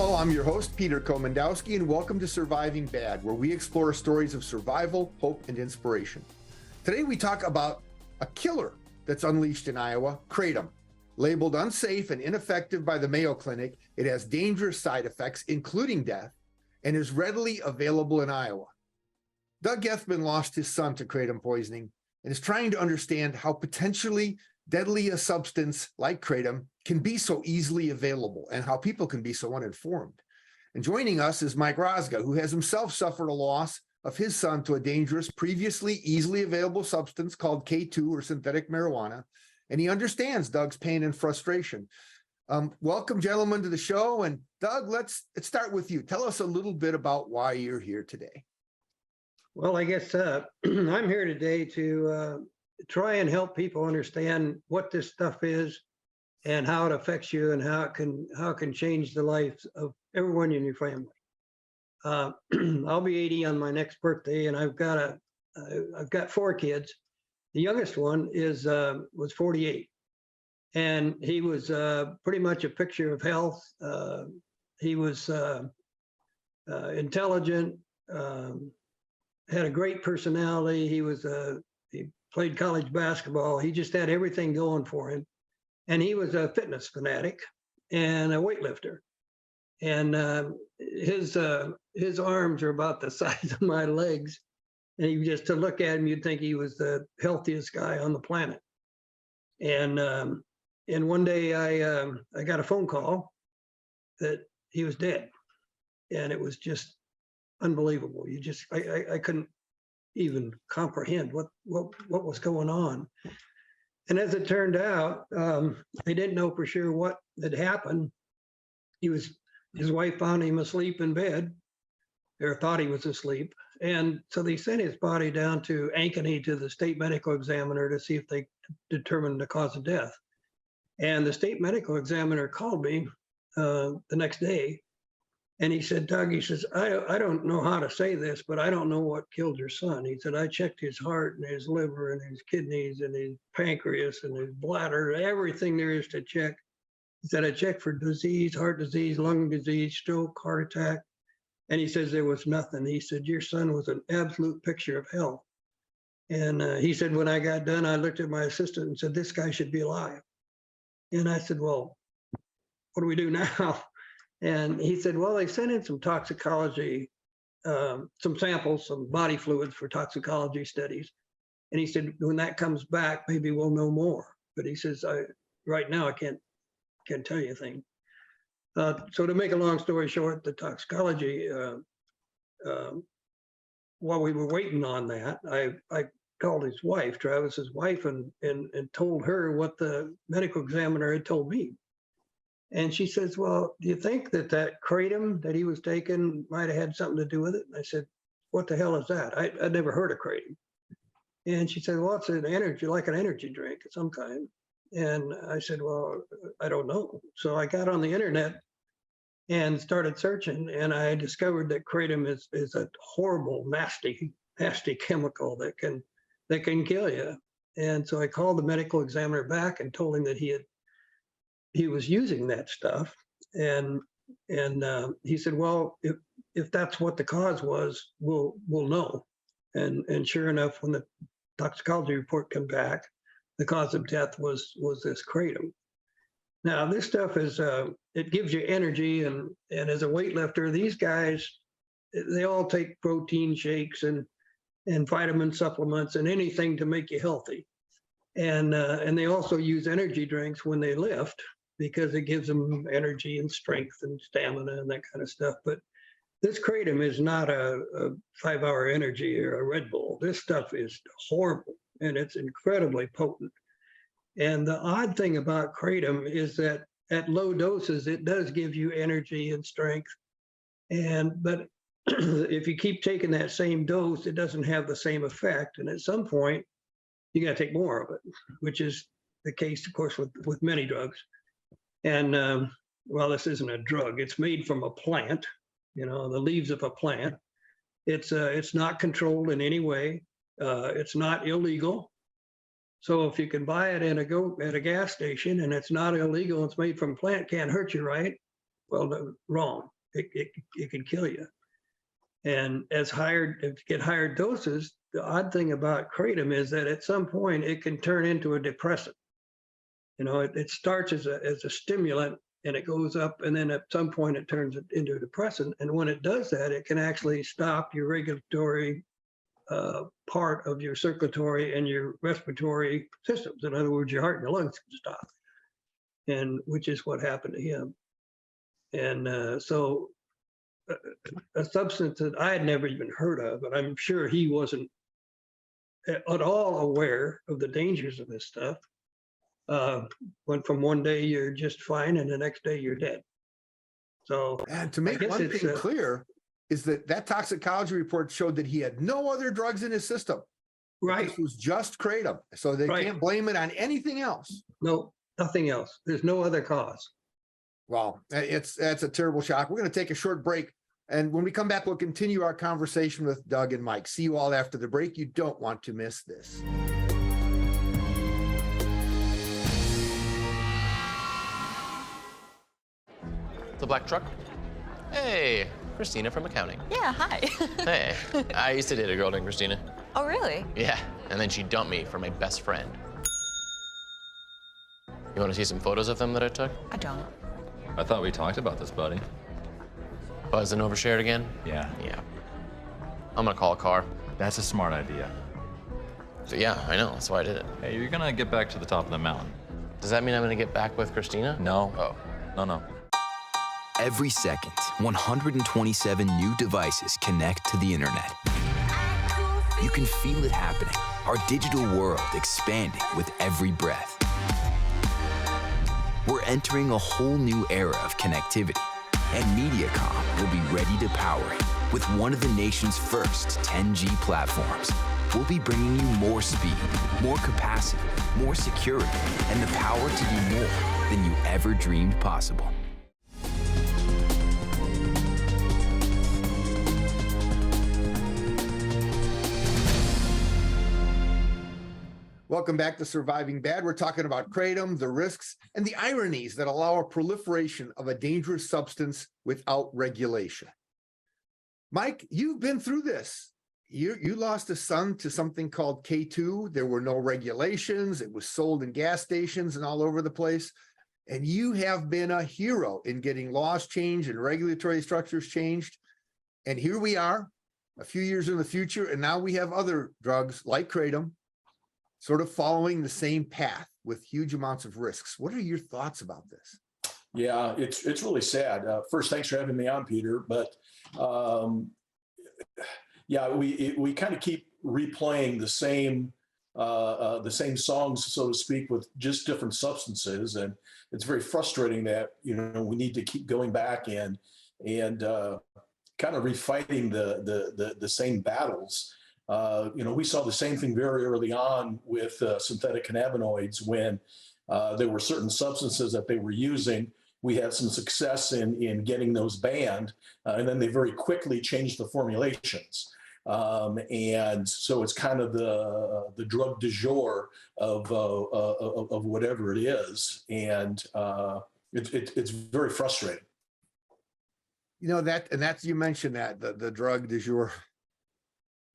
Hello, I'm your host, Peter Komendowski, and welcome to Surviving Bad, where we explore stories of survival, hope, and inspiration. Today we talk about a killer that's unleashed in Iowa, Kratom. Labeled unsafe and ineffective by the Mayo Clinic, it has dangerous side effects, including death, and is readily available in Iowa. Doug Gethman lost his son to kratom poisoning and is trying to understand how potentially deadly a substance like kratom can be so easily available and how people can be so uninformed. And joining us is Mike Rosga, who has himself suffered a loss of his son to a dangerous, previously easily available substance called K2 or synthetic marijuana. And he understands Doug's pain and frustration. Welcome, gentlemen, to the show. And Doug, let's start with you. Tell us a little bit about why you're here today. Well, I guess I'm here today to try and help people understand what this stuff is and how it affects you and how it can change the lives of everyone in your family. I'll be 80 on my next birthday, and I've got 4 kids. The youngest one was 48, and he was pretty much a picture of health. He was intelligent, had a great personality. He played college basketball. He just had everything going for him. And he was a fitness fanatic and a weightlifter. And his arms are about the size of my legs. And to look at him, you'd think he was the healthiest guy on the planet. And one day I got a phone call that he was dead. And it was just unbelievable. I couldn't even comprehend what was going on. And as it turned out, they didn't know for sure what had happened. His wife found him asleep in bed, or thought he was asleep. And so they sent his body down to Ankeny to the state medical examiner to see if they determined the cause of death. And the state medical examiner called me the next day. And he said, Doug, he says, I don't know how to say this, but I don't know what killed your son. He said, I checked his heart and his liver and his kidneys and his pancreas and his bladder, everything there is to check. He said, I checked for disease, heart disease, lung disease, stroke, heart attack. And he says, there was nothing. He said, your son was an absolute picture of health. And he said, when I got done, I looked at my assistant and said, this guy should be alive. And I said, well, what do we do now? And he said, well, they sent in some toxicology, some samples, some body fluids for toxicology studies. And he said, when that comes back, maybe we'll know more. But he says, right now, I can't tell you anything. So to make a long story short, the toxicology, while we were waiting on that, I called his wife, Travis's wife, and told her what the medical examiner had told me. And she says, well, do you think that kratom that he was taking might have had something to do with it? And I said, what the hell is that? I'd never heard of kratom. And she said, well, it's an energy, like an energy drink of some kind. And I said, well, I don't know. So I got on the internet and started searching, and I discovered that kratom is a horrible, nasty chemical that can kill you. And so I called the medical examiner back and told him that he was using that stuff, and he said, well, if that's what the cause was, we'll know. And sure enough, when the toxicology report came back, the cause of death was this kratom. Now, this stuff it gives you energy, and as a weightlifter, these guys, they all take protein shakes and vitamin supplements and anything to make you healthy. And they also use energy drinks when they lift, because it gives them energy and strength and stamina and that kind of stuff. But this kratom is not a 5-hour energy or a Red Bull. This stuff is horrible, and it's incredibly potent. And the odd thing about kratom is that at low doses, it does give you energy and strength. But if you keep taking that same dose, it doesn't have the same effect. And at some point, you got to take more of it, which is the case, of course, with many drugs. And well, this isn't a drug. It's made from a plant, the leaves of a plant. It's not controlled in any way. It's not illegal. So if you can buy it at a gas station and it's not illegal, it's made from plant, can't hurt you, right? Well, no, wrong. it can kill you. And if you get higher doses, the odd thing about kratom is that at some point it can turn into a depressant. It starts as a stimulant and it goes up, and then at some point it turns into a depressant. And when it does that, it can actually stop your regulatory part of your circulatory and your respiratory systems. In other words, your heart and your lungs can stop, and which is what happened to him. And so a substance that I had never even heard of, and I'm sure he wasn't at all aware of the dangers of this stuff. Went from one day you're just fine and the next day you're dead. So, and to make one thing clear, is that toxicology report showed that he had no other drugs in his system. Right. This was just kratom. So they can't blame it on anything else. No, nothing else. There's no other cause. Well, that's a terrible shock. We're going to take a short break. And when we come back, we'll continue our conversation with Doug and Mike. See you all after the break. You don't want to miss this. The black truck? Hey, Christina from accounting. Yeah, hi. Hey, I used to date a girl named Christina. Oh, really? Yeah, and then she dumped me for my best friend. You want to see some photos of them that I took? I don't. I thought we talked about this, buddy. Buzzed and overshared again? Yeah. Yeah. I'm gonna call a car. That's a smart idea. So yeah, I know, that's why I did it. Hey, you're gonna get back to the top of the mountain. Does that mean I'm gonna get back with Christina? No. Oh. No. Every second, 127 new devices connect to the internet. You can feel it happening. Our digital world expanding with every breath. We're entering a whole new era of connectivity, and MediaCom will be ready to power it with one of the nation's first 10G platforms. We'll be bringing you more speed, more capacity, more security, and the power to do more than you ever dreamed possible. Welcome back to Surviving Bad. We're talking about kratom, the risks, and the ironies that allow a proliferation of a dangerous substance without regulation. Mike, you've been through this. You lost a son to something called K2. There were no regulations. It was sold in gas stations and all over the place. And you have been a hero in getting laws changed and regulatory structures changed. And here we are, a few years in the future, and now we have other drugs like kratom sort of following the same path with huge amounts of risks. What are your thoughts about this? Yeah, it's really sad. First, thanks for having me on, Peter. But yeah, we kind of keep replaying the same songs, so to speak, with just different substances, and it's very frustrating that we need to keep going back and kind of refighting the same battles. We saw the same thing very early on with synthetic cannabinoids when there were certain substances that they were using. We had some success in getting those banned, and then they very quickly changed the formulations. And so it's kind of the drug du jour of whatever it is, and it's very frustrating. That's you mentioned that the drug du jour.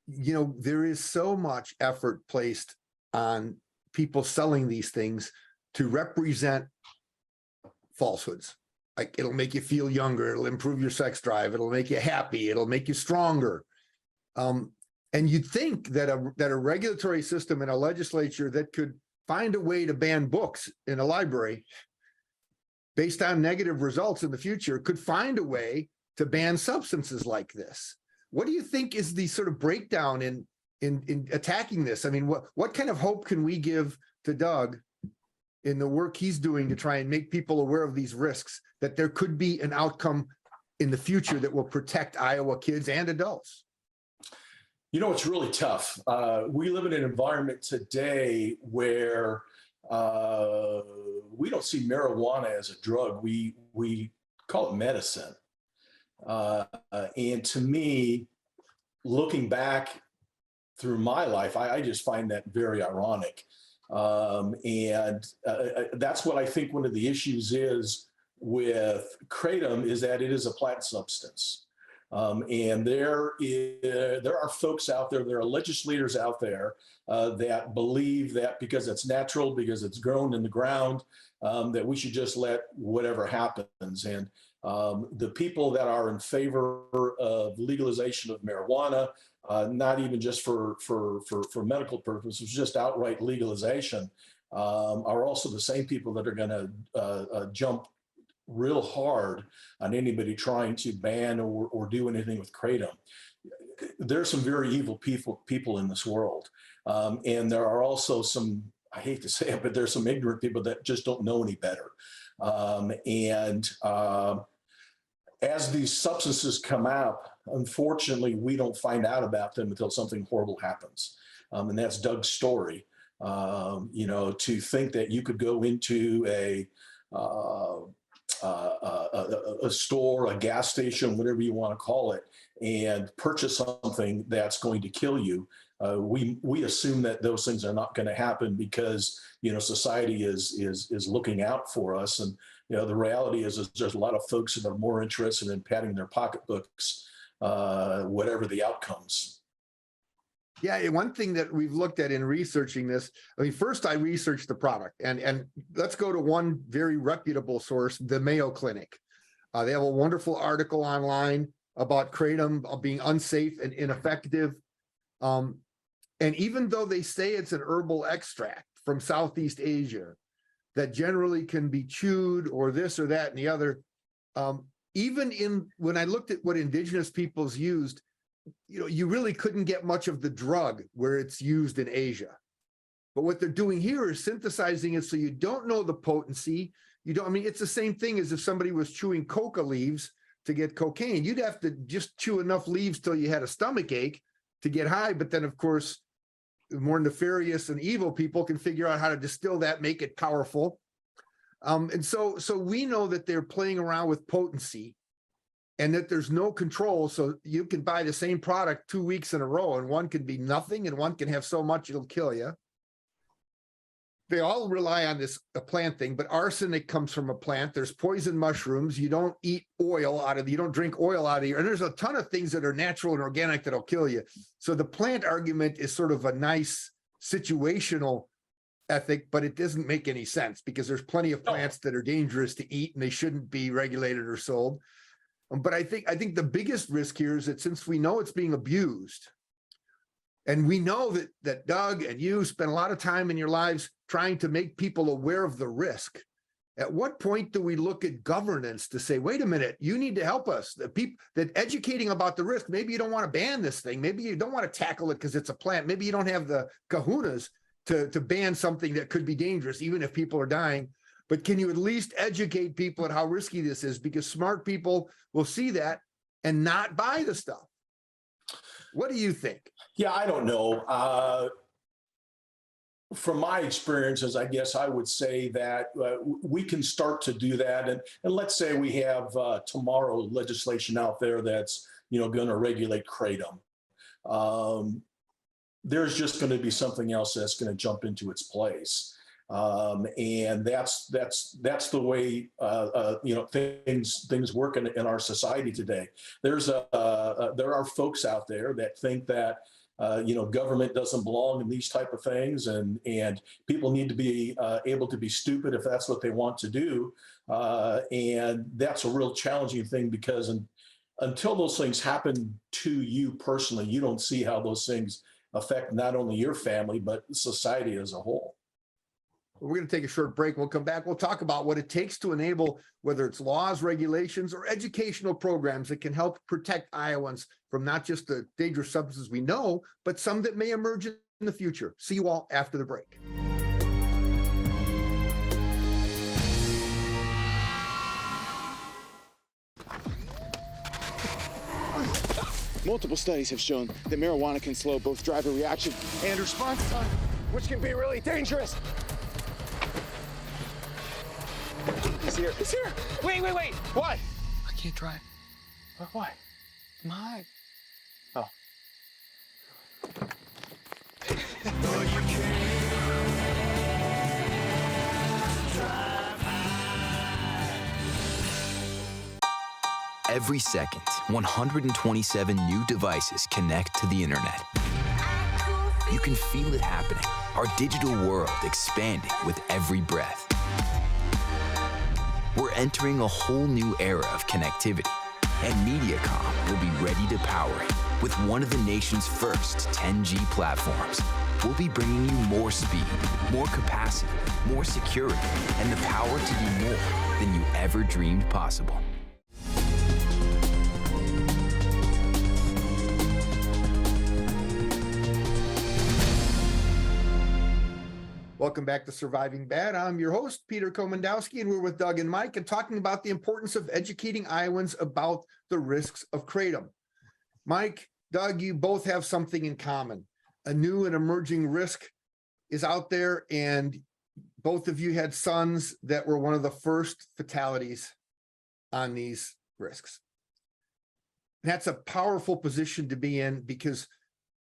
There is so much effort placed on people selling these things to represent falsehoods. Like, it'll make you feel younger, it'll improve your sex drive, it'll make you happy, it'll make you stronger. And you'd think that a regulatory system and a legislature that could find a way to ban books in a library based on negative results in the future could find a way to ban substances like this. What do you think is the sort of breakdown in attacking this? I mean, what kind of hope can we give to Doug in the work he's doing to try and make people aware of these risks, that there could be an outcome in the future that will protect Iowa kids and adults? It's really tough. We live in an environment today where we don't see marijuana as a drug. We call it medicine. And to me, looking back through my life, I just find that very ironic. And that's what I think one of the issues is with Kratom is that it is a plant substance. And there are folks out there, there are legislators out there that believe that because it's natural, because it's grown in the ground, that we should just let whatever happens. And the people that are in favor of legalization of marijuana, not even just for medical purposes, just outright legalization, are also the same people that are going to jump real hard on anybody trying to ban or do anything with Kratom. There's some very evil people in this world. And there are also some, I hate to say it, but there's some ignorant people that just don't know any better. As these substances come out, unfortunately, we don't find out about them until something horrible happens. And that's Doug's story. To think that you could go into a store, a gas station, whatever you want to call it, and purchase something that's going to kill you. We assume that those things are not going to happen because society is looking out for us, and the reality is there's a lot of folks that are more interested in padding their pocketbooks, whatever the outcomes. Yeah, one thing that we've looked at in researching this, first I researched the product, and let's go to one very reputable source, the Mayo Clinic. They have a wonderful article online about Kratom being unsafe and ineffective. And even though they say it's an herbal extract from Southeast Asia that generally can be chewed or this or that and the other, when I looked at what indigenous peoples used, you really couldn't get much of the drug where it's used in Asia. But what they're doing here is synthesizing it so you don't know the potency. It's the same thing as if somebody was chewing coca leaves to get cocaine. You'd have to just chew enough leaves till you had a stomach ache to get high. But then, of course, the more nefarious and evil people can figure out how to distill that, make it powerful. And so we know that they're playing around with potency, and that there's no control. So you can buy the same product 2 weeks in a row, and one can be nothing, and one can have so much it'll kill you. They all rely on this plant thing, but arsenic comes from a plant. There's poison mushrooms. You don't eat oil you don't drink oil out of here. And there's a ton of things that are natural and organic that'll kill you. So the plant argument is sort of a nice situational ethic, but it doesn't make any sense because there's plenty of plants that are dangerous to eat and they shouldn't be regulated or sold. But I think the biggest risk here is that since we know it's being abused, and we know that Doug and you spend a lot of time in your lives trying to make people aware of the risk, at what point do we look at governance to say, wait a minute, you need to help us? That educating about the risk, maybe you don't want to ban this thing. Maybe you don't want to tackle it because it's a plant. Maybe you don't have the kahunas to ban something that could be dangerous, even if people are dying. But can you at least educate people at how risky this is? Because smart people will see that and not buy the stuff. What do you think? Yeah, I don't know. From my experiences, I guess I would say that we can start to do that. And let's say we have tomorrow legislation out there that's going to regulate Kratom. There's just going to be something else that's going to jump into its place. And that's the way things work in our society today. There are folks out there that think that government doesn't belong in these type of things, and people need to be able to be stupid if that's what they want to do. And that's a real challenging thing because until those things happen to you personally, you don't see how those things affect not only your family but society as a whole. We're going to take a short break. We'll come back. We'll talk about what it takes to enable, whether it's laws, regulations, or educational programs that can help protect Iowans from not just the dangerous substances we know, but some that may emerge in the future. See you all after the break. Multiple studies have shown that marijuana can slow both driver reaction and response time, which can be really dangerous. He's here. He's here. Wait. What? I can't drive. Why? I'm high. Oh. Every second, 127 new devices connect to the internet. You can feel it happening, our digital world expanding with every breath. We're entering a whole new era of connectivity, and MediaCom will be ready to power it with one of the nation's first 10G platforms. We'll be bringing you more speed, more capacity, more security, and the power to do more than you ever dreamed possible. Welcome back to Surviving Bad. I'm your host, Peter Komendowski, and we're with Doug and Mike and talking about the importance of educating Iowans about the risks of Kratom. Mike, Doug, you both have something in common. A new and emerging risk is out there, and both of you had sons that were one of the first fatalities on these risks. That's a powerful position to be in because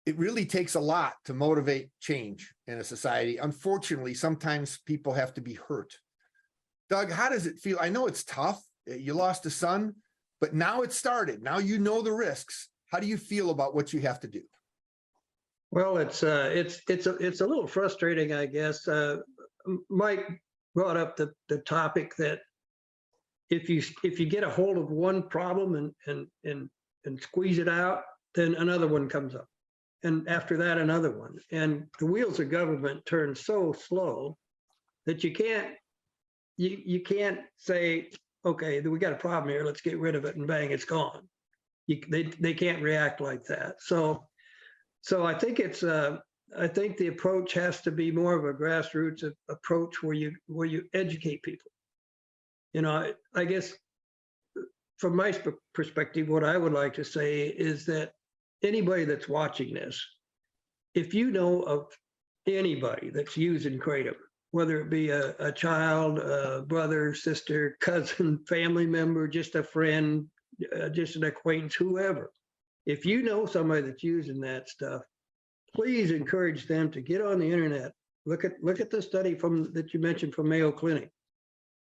it really takes a lot to motivate change in a society. Unfortunately, sometimes people have to be hurt. Doug, how does it feel? I know it's tough. You lost a son, but now it's started. Now you know the risks. How do you feel about what you have to do? Well, it's a little frustrating, I guess. Mike brought up the topic that if you get a hold of one problem and squeeze it out, then another one comes up. And after that, another one. And the wheels of government turn so slow that you can't say, okay, we got a problem here, let's get rid of it, and bang, it's gone. They can't react like that. So I think I think the approach has to be more of a grassroots approach where you educate people. You know, I guess from my perspective, what I would like to say is that anybody that's watching this, if you know of anybody that's using Kratom, whether it be a child, a brother, sister, cousin, family member, just a friend, just an acquaintance, whoever, if you know somebody that's using that stuff, please encourage them to get on the internet. Look at the study that you mentioned from Mayo Clinic.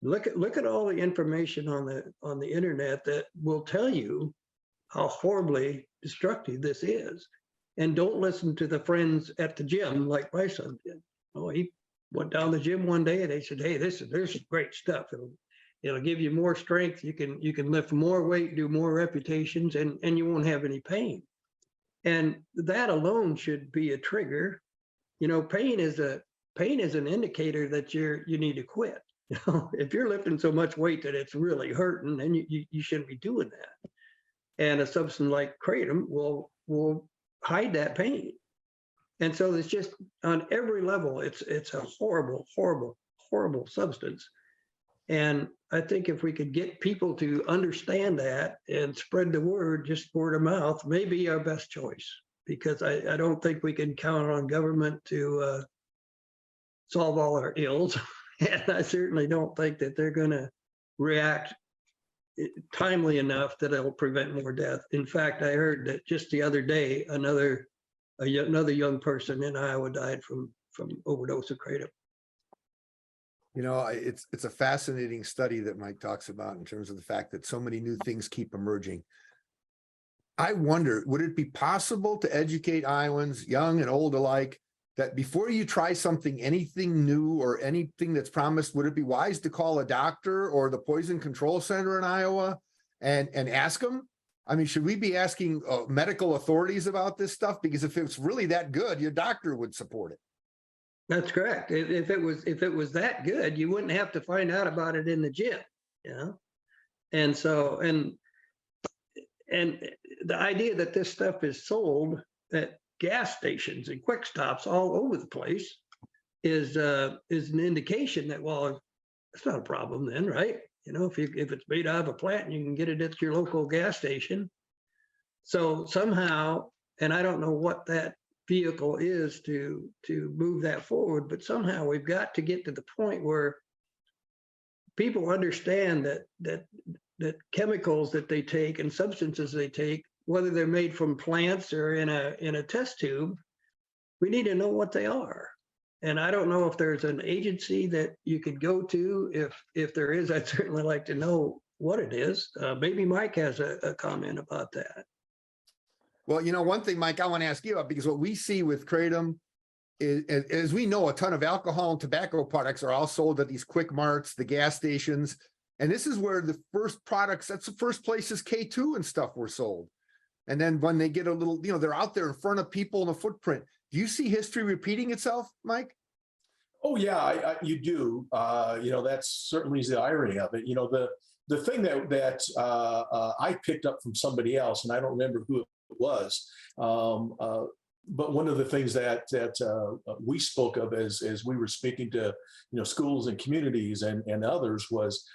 Look at all the information on the internet that will tell you how horribly destructive this is. And don't listen to the friends at the gym like my son did. Oh, he went down the gym one day and they said, hey, there's some great stuff. It'll give you more strength. You can lift more weight, do more repetitions, and you won't have any pain. And that alone should be a trigger. You know, pain is an indicator that you need to quit. You know, if you're lifting so much weight that it's really hurting, then you shouldn't be doing that. And a substance like Kratom will hide that pain. And so it's just on every level, it's a horrible, horrible, horrible substance. And I think if we could get people to understand that and spread the word, just word of mouth, may be our best choice, because I don't think we can count on government to solve all our ills. And I certainly don't think that they're going to react timely enough that it'll prevent more death. In fact, I heard that just the other day, another young person in Iowa died from overdose of Kratom. You know, it's a fascinating study that Mike talks about in terms of the fact that so many new things keep emerging. I wonder, would it be possible to educate Iowans, young and old alike, that before you try something, anything new or anything that's promised, would it be wise to call a doctor or the Poison Control Center in Iowa and ask them? I mean, should we be asking medical authorities about this stuff? Because if it's really that good, your doctor would support it. That's correct. If it was that good, you wouldn't have to find out about it in the gym, you know? And so, and the idea that this stuff is sold at gas stations and quick stops all over the place is an indication that, well, it's not a problem then, right? You know, if it's made out of a plant and you can get it at your local gas station. So somehow, and I don't know what that vehicle is to move that forward, but somehow we've got to get to the point where people understand that chemicals that they take and substances they take, whether they're made from plants or in a test tube, we need to know what they are. And I don't know if there's an agency that you could go to. If there is, I'd certainly like to know what it is. Maybe Mike has a comment about that. Well, one thing, Mike, I want to ask you about, because what we see with Kratom is, as we know, a ton of alcohol and tobacco products are all sold at these quick marts, the gas stations. And this is where the first products, that's the first places K2 and stuff were sold. And then when they get a little, they're out there in front of people in a footprint. Do you see history repeating itself, Mike? Oh yeah, you do. That's certainly the irony of it. The thing that I picked up from somebody else, and I don't remember who it was, but one of the things that we spoke of as we were speaking to schools and communities and others was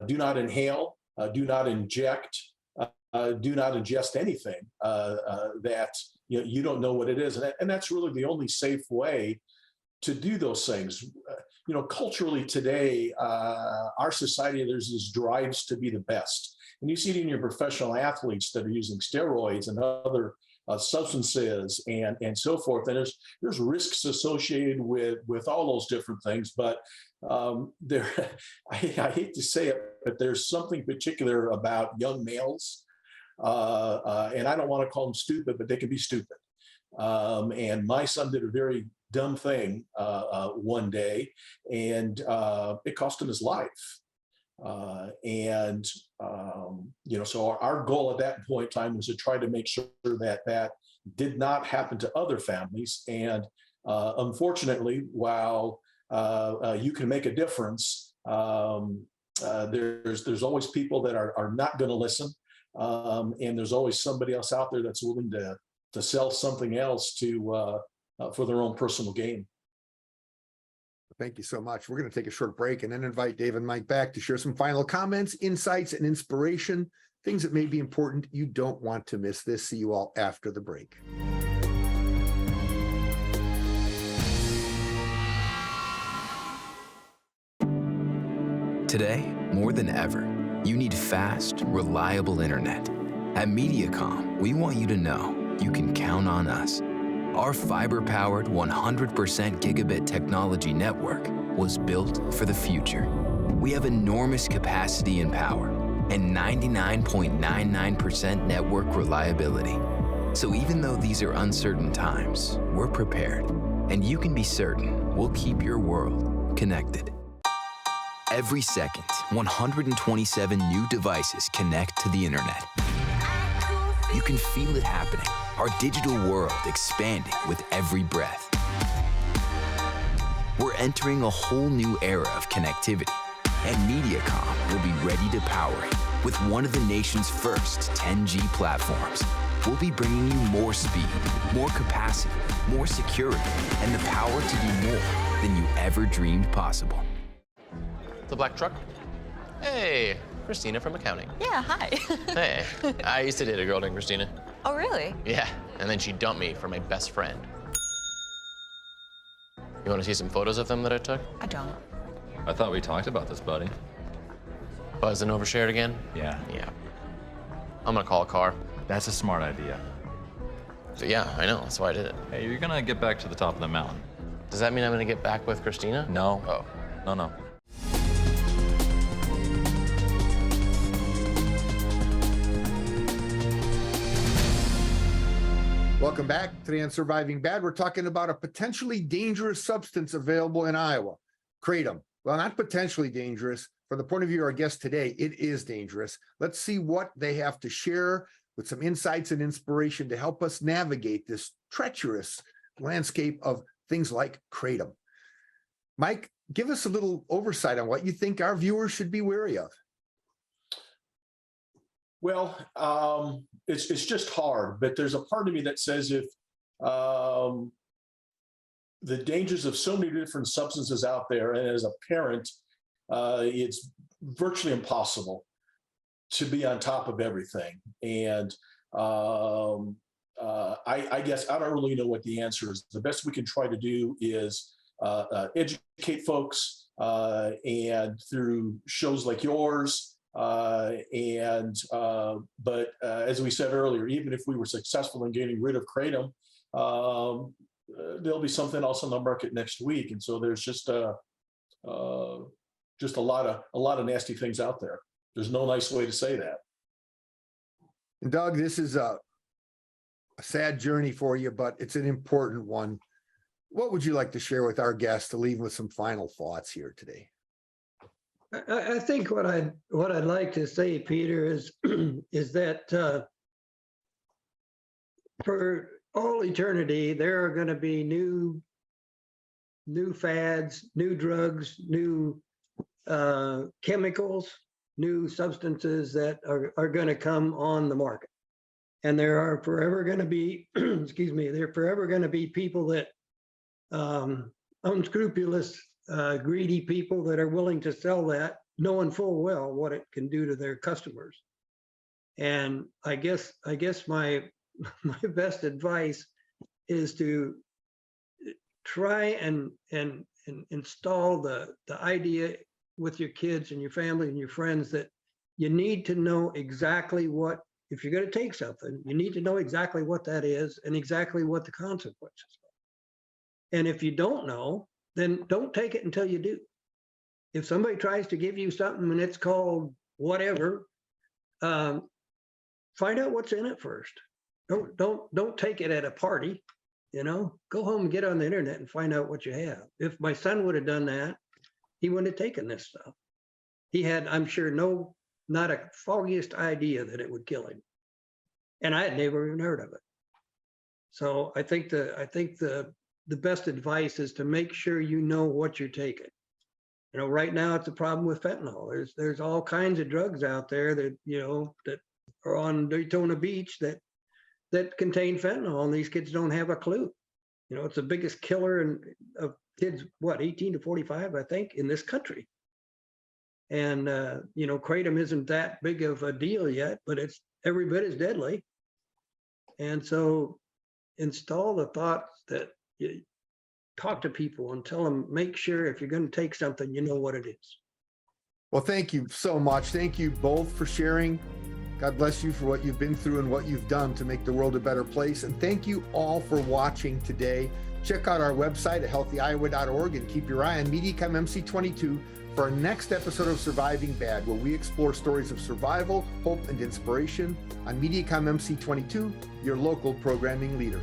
do not inhale, do not inject, do not ingest anything that you don't know what it is, and that's really the only safe way to do those things. Culturally today, our society, there's this drives to be the best. And you see it in your professional athletes that are using steroids and other substances and so forth. And there's risks associated with all those different things. But I hate to say it, but there's something particular about young males. And I don't want to call them stupid, but they can be stupid. And my son did a very dumb thing one day, and it cost him his life. So our goal at that point in time was to try to make sure that did not happen to other families. And unfortunately, while you can make a difference, there's always people that are not going to listen, and there's always somebody else out there that's willing to sell something else for their own personal gain. Thank you so much. We're going to take a short break and then invite Dave and Mike back to share some final comments, insights, and inspiration, things that may be important. You don't want to miss this. See you all after the break. Today, more than ever, you need fast, reliable internet. At MediaCom, we want you to know you can count on us. Our fiber-powered 100% gigabit technology network was built for the future. We have enormous capacity and power and 99.99% network reliability. So even though these are uncertain times, we're prepared. And you can be certain we'll keep your world connected. Every second, 127 new devices connect to the internet. You can feel it happening. Our digital world expanding with every breath. We're entering a whole new era of connectivity, and MediaCom will be ready to power it with one of the nation's first 10G platforms. We'll be bringing you more speed, more capacity, more security, and the power to do more than you ever dreamed possible. The black truck? Hey, Christina from accounting. Yeah, hi. Hey, I used to date a girl named Christina. Oh, really? Yeah, and then she dumped me for my best friend. You want to see some photos of them that I took? I don't. I thought we talked about this, buddy. Buzz and overshared again? Yeah. Yeah. I'm gonna call a car. That's a smart idea. So yeah, I know, that's why I did it. Hey, you're gonna get back to the top of the mountain. Does that mean I'm gonna get back with Christina? No. Oh. No. Welcome back. Today on Surviving Bad, we're talking about a potentially dangerous substance available in Iowa, Kratom. Well, not potentially dangerous. From the point of view of our guest today, it is dangerous. Let's see what they have to share with some insights and inspiration to help us navigate this treacherous landscape of things like Kratom. Mike, give us a little oversight on what you think our viewers should be wary of. Well, it's just hard, but there's a part of me that says if the dangers of so many different substances out there, and as a parent, it's virtually impossible to be on top of everything. And I guess I don't really know what the answer is. The best we can try to do is educate folks, and through shows like yours. But as we said earlier, even if we were successful in getting rid of Kratom, there'll be something else on the market next week, and so there's just a lot of nasty things out there. There's no nice way to say that. And Doug, this is a sad journey for you, but it's an important one. What would you like to share with our guests to leave with some final thoughts here today? I think what I'd like to say, Peter, is is that for all eternity there are going to be new fads, new drugs, new chemicals, new substances that are going to come on the market, and there are forever going to be excuse me, there are forever going to be people that unscrupulous, greedy people that are willing to sell that, knowing full well what it can do to their customers. And I guess my best advice is to try and install the idea with your kids and your family and your friends that you need to know exactly what, if you're going to take something, you need to know exactly what that is and exactly what the consequences are. And if you don't know, then don't take it until you do. If somebody tries to give you something and it's called whatever, find out what's in it first. Don't take it at a party, you know, go home and get on the internet and find out what you have. If my son would have done that, he wouldn't have taken this stuff. He had, I'm sure, not a foggiest idea that it would kill him. And I had never even heard of it. So I think the best advice is to make sure you know what you're taking. You know, right now it's a problem with fentanyl. There's all kinds of drugs out there that, you know, that are on Daytona Beach that contain fentanyl, and these kids don't have a clue. You know, it's the biggest killer of kids, what, 18 to 45, I think, in this country. And, you know, Kratom isn't that big of a deal yet, but it's every bit as deadly. And so install the thought that you talk to people and tell them, make sure if you're going to take something, you know what it is. Well, thank you so much. Thank you both for sharing. God bless you for what you've been through and what you've done to make the world a better place. And thank you all for watching today. Check out our website at healthyiowa.org and keep your eye on MediaCom MC22 for our next episode of Surviving Bad, where we explore stories of survival, hope, and inspiration on MediaCom MC22, your local programming leader.